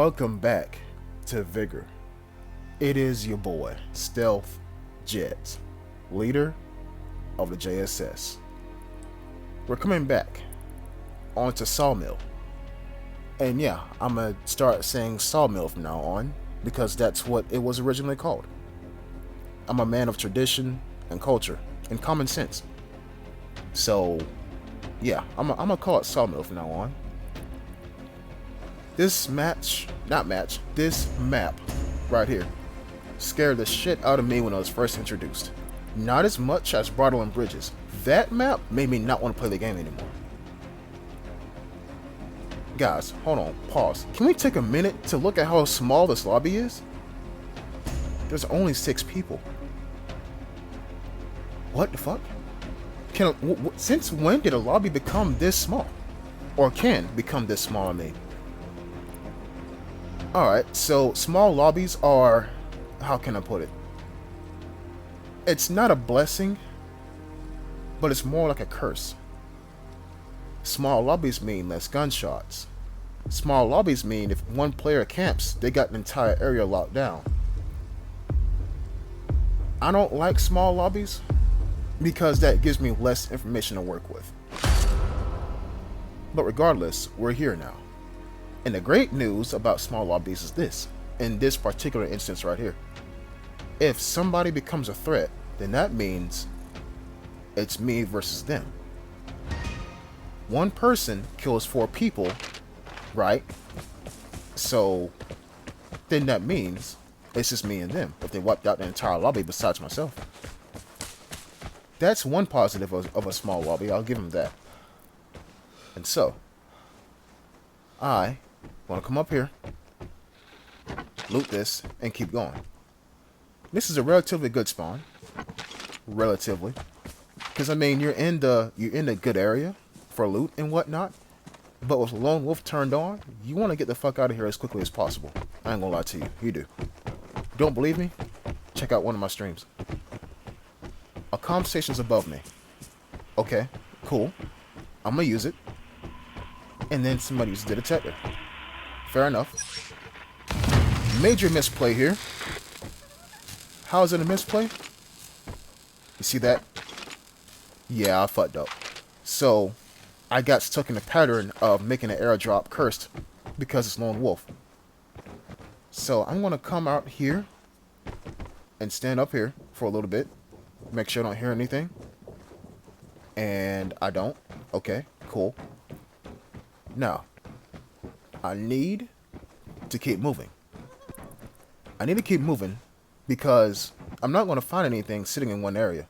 Welcome back to Vigor. It is your boy, Stealth Jet, leader of the JSS. We're coming back onto Sawmill. And yeah, I'm gonna start saying Sawmill from now on because that's what it was originally called. I'm a man of tradition and culture and common sense. So yeah, I'm gonna call it Sawmill from now on. This map right here scared the shit out of me when it was first introduced. Not as much as Brattle and Bridges. That map made me not want to play the game anymore. Guys, hold on, pause. Can we take a minute to look at how small this lobby is? There's only 6 people. What the fuck? Since when did a lobby become this small? Or can become this small, I mean? Alright, so small lobbies are, how can I put it? It's not a blessing, but it's more like a curse. Small lobbies mean less gunshots. Small lobbies mean if one player camps, they got an entire area locked down. I don't like small lobbies because that gives me less information to work with. But regardless, we're here now. And the great news about small lobbies is this, in this particular instance right here. If somebody becomes a threat, then that means it's me versus them. One person kills 4 people, right? So then that means it's just me and them if they wiped out the entire lobby besides myself. That's one positive of a small lobby, I'll give them that. And so, I want to come up here, loot this, and keep going. This is a relatively good spawn. Relatively. Because I mean you're in the good area for loot and whatnot. But with Lone Wolf turned on, you want to get the fuck out of here as quickly as possible. I ain't gonna lie to you. You do. Don't believe me? Check out one of my streams. A comm station's above me. Okay, cool. I'm gonna use it. And then somebody uses the detector. Fair enough. Major misplay here. How is it a misplay? You see that? Yeah, I fucked up. So, I got stuck in a pattern of making an airdrop cursed because it's Lone Wolf. So, I'm going to come out here and stand up here for a little bit. Make sure I don't hear anything. And I don't. Okay, cool. Now, I need to keep moving. I need to keep moving because I'm not going to find anything sitting in one area.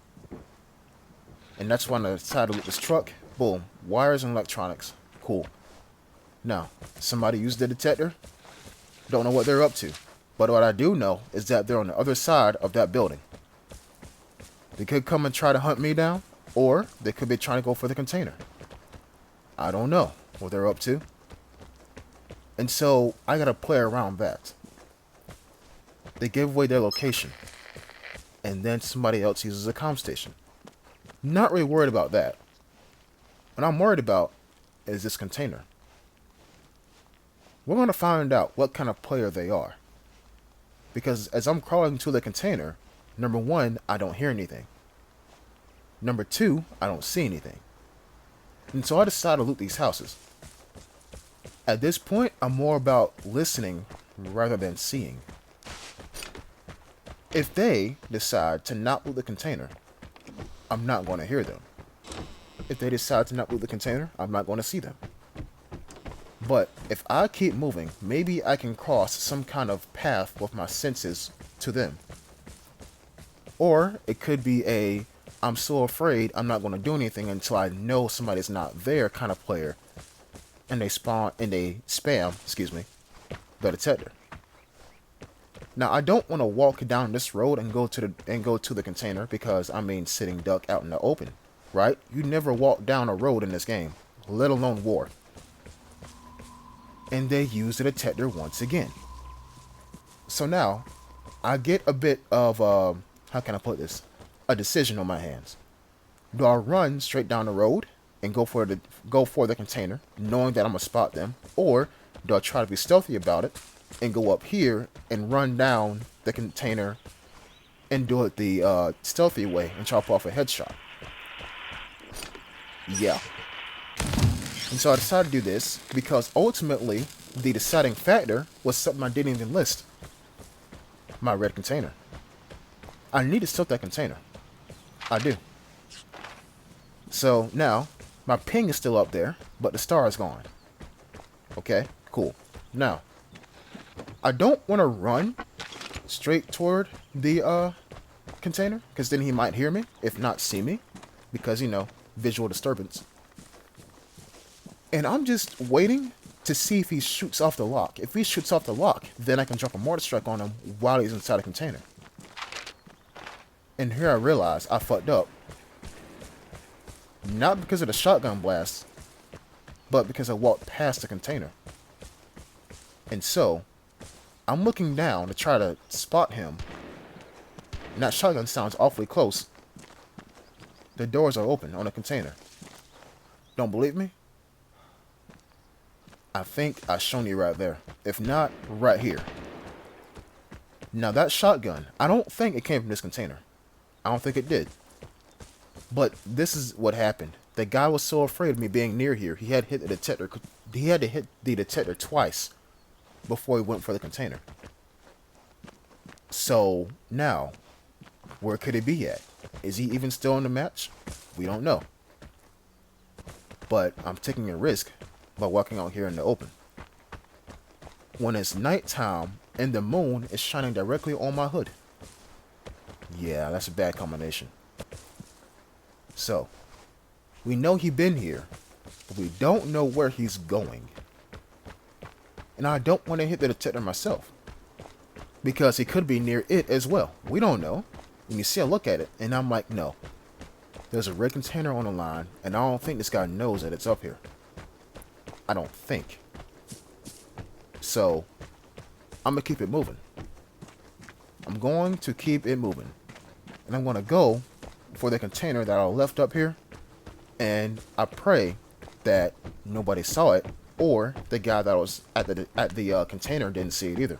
And that's why I decided to loot this truck. Boom. Wires and electronics. Cool. Now, somebody used the detector. Don't know what they're up to. But what I do know is that they're on the other side of that building. They could come and try to hunt me down, or they could be trying to go for the container. I don't know what they're up to. And so, I gotta play around that. They give away their location. And then somebody else uses a comm station. Not really worried about that. What I'm worried about is this container. We're going to find out what kind of player they are. Because as I'm crawling to the container, number 1, I don't hear anything. Number 2, I don't see anything. And so I decide to loot these houses. At this point, I'm more about listening rather than seeing. If they decide to not loot the container, I'm not going to hear them. If they decide to not loot the container, I'm not going to see them. But if I keep moving, maybe I can cross some kind of path with my senses to them. Or it could be a, I'm so afraid I'm not going to do anything until I know somebody's not there kind of player. And they spam, the detector. Now I don't want to walk down this road and go to the container because I mean sitting duck out in the open, right? You never walk down a road in this game, let alone war. And they use the detector once again. So now I get a bit of how can I put this? A decision on my hands. Do I run straight down the road and go for the container, knowing that I'm gonna spot them, or do I try to be stealthy about it and go up here and run down the container and do it the stealthy way and chop off a headshot. Yeah. And so I decided to do this because ultimately the deciding factor was something I didn't even list. My red container. I need to steal that container. I do. So now, my ping is still up there, but the star is gone. Okay, cool. Now, I don't want to run straight toward the container, because then he might hear me, if not see me, because, you know, visual disturbance. And I'm just waiting to see if he shoots off the lock. If he shoots off the lock, then I can drop a mortar strike on him while he's inside the container. And here I realize I fucked up. Not because of the shotgun blast, but because I walked past the container. And so, I'm looking down to try to spot him. And that shotgun sounds awfully close. The doors are open on the container. Don't believe me? I think I've shown you right there. If not, right here. Now that shotgun, I don't think it came from this container. I don't think it did. But this is what happened. The guy was so afraid of me being near here, he had hit the detector. He had to hit the detector twice before he went for the container. So now, where could he be at? Is he even still in the match? We don't know. But I'm taking a risk by walking out here in the open. When it's nighttime and the moon is shining directly on my hood. Yeah, that's a bad combination. So, we know he's been here, but we don't know where he's going. And I don't want to hit the detector myself, because he could be near it as well. We don't know. And you see, I look at it, and I'm like, no. There's a red container on the line, and I don't think this guy knows that it's up here. I don't think. So, I'm going to keep it moving. I'm going to keep it moving. And I'm going to go for the container that I left up here. And I pray that nobody saw it, or the guy that was at the container didn't see it either.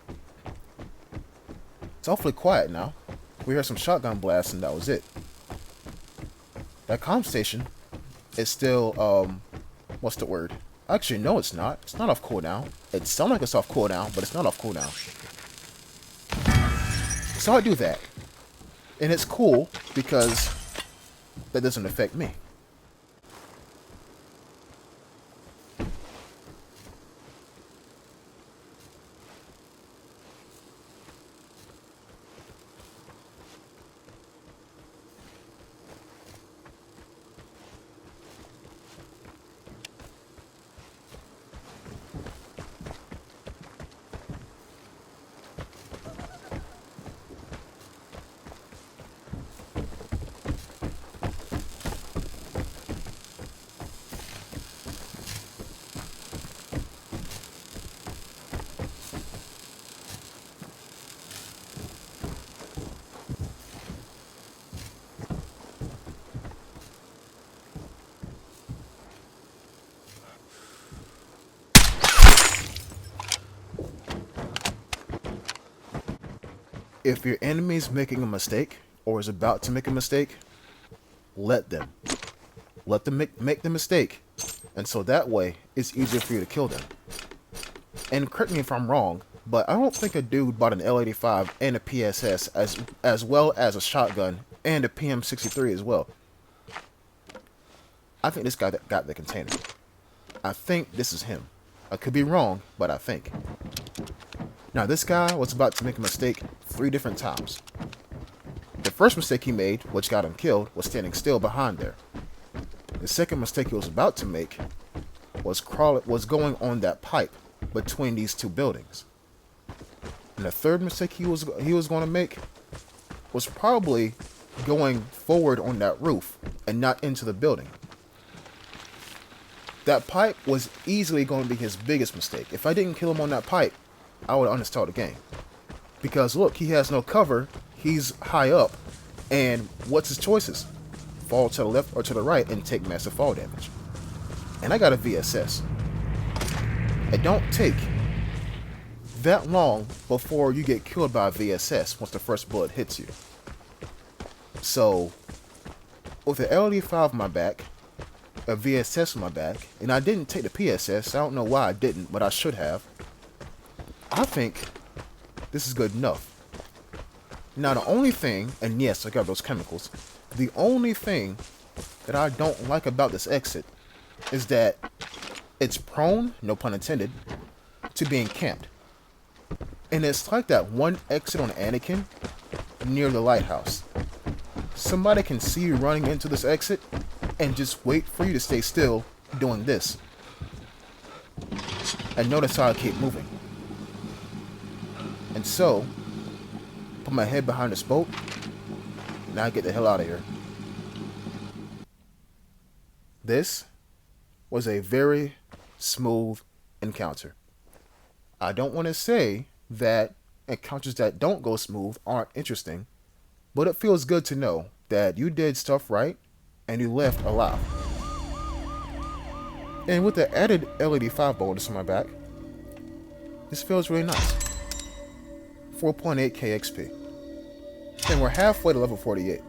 It's awfully quiet now. We heard some shotgun blasts, and that was it. That comm station is still, what's the word? Actually, no, it's not. It's not off cooldown. It sounds like it's off cooldown, but it's not off cooldown. So I do that. And it's cool because that doesn't affect me. If your enemy's making a mistake, or is about to make a mistake, let them. Let them make the mistake. And so that way, it's easier for you to kill them. And correct me if I'm wrong, but I don't think a dude bought an L85 and a PSS as well as a shotgun and a PM63 as well. I think this guy that got the container. I think this is him. I could be wrong, but I think. Now, this guy was about to make a mistake 3 different times. The first mistake he made, which got him killed, was standing still behind there. The second mistake he was about to make was going on that pipe between these 2 buildings. And the third mistake he was going to make was probably going forward on that roof and not into the building. That pipe was easily going to be his biggest mistake. If I didn't kill him on that pipe, I would uninstall the game. Because look, he has no cover, he's high up, and what's his choices? Fall to the left or to the right and take massive fall damage. And I got a VSS. I don't take that long before you get killed by a VSS once the first bullet hits you. So, with the LD5 on my back, a VSS on my back, and I didn't take the PSS, I don't know why I didn't, but I should have. I think this is good enough. Now the only thing, and yes, I got those chemicals, the only thing that I don't like about this exit is that it's prone, no pun intended, to being camped. And it's like that one exit on Anakin near the lighthouse. Somebody can see you running into this exit and just wait for you to stay still doing this. And notice how I keep moving. And so, put my head behind this boat, now I get the hell out of here. This was a very smooth encounter. I don't want to say that encounters that don't go smooth aren't interesting, but it feels good to know that you did stuff right and you left alive. And with the added LED5 bonus on my back, this feels really nice. 4.8k XP. And we're halfway to level 48.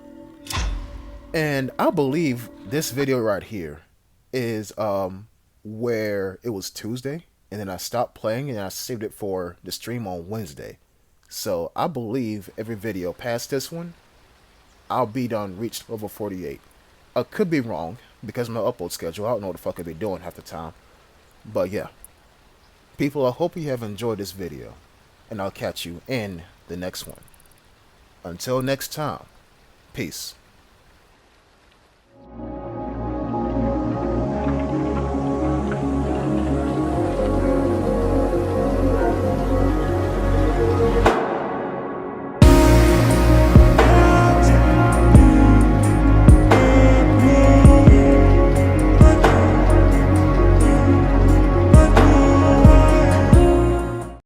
And I believe this video right here is where it was Tuesday, and then I stopped playing and I saved it for the stream on Wednesday. So I believe every video past this one, I'll be done reached level 48. I could be wrong because of my upload schedule. I don't know what the fuck I'll be doing half the time. But yeah. People, I hope you have enjoyed this video, and I'll catch you in the next one. Until next time, peace.